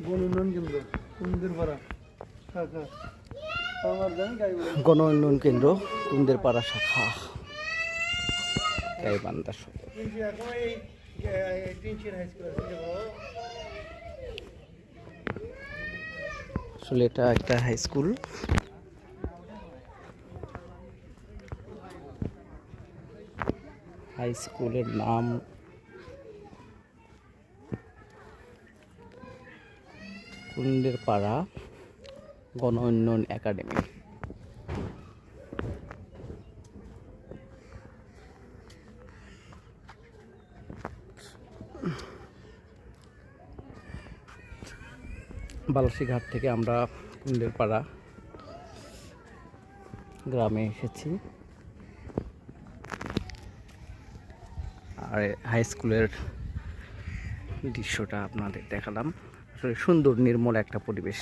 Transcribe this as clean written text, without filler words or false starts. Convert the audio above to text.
গণ উন্নয়ন কেন্দ্র কুন্দেরপাড়া শাখা গাইবান্ধা সদর। আসলে এটা একটা হাই স্কুল। হাই স্কুলের নাম কুন্দেরপাড়া গণ উন্নয়ন একাডেমি। বালাসীঘাট থেকে আমরা কুন্দেরপাড়া গ্রামে এসেছি, আর হাই স্কুলের দৃশ্যটা আপনাদের দেখালাম। আসলে সুন্দর নির্মল একটা পরিবেশ।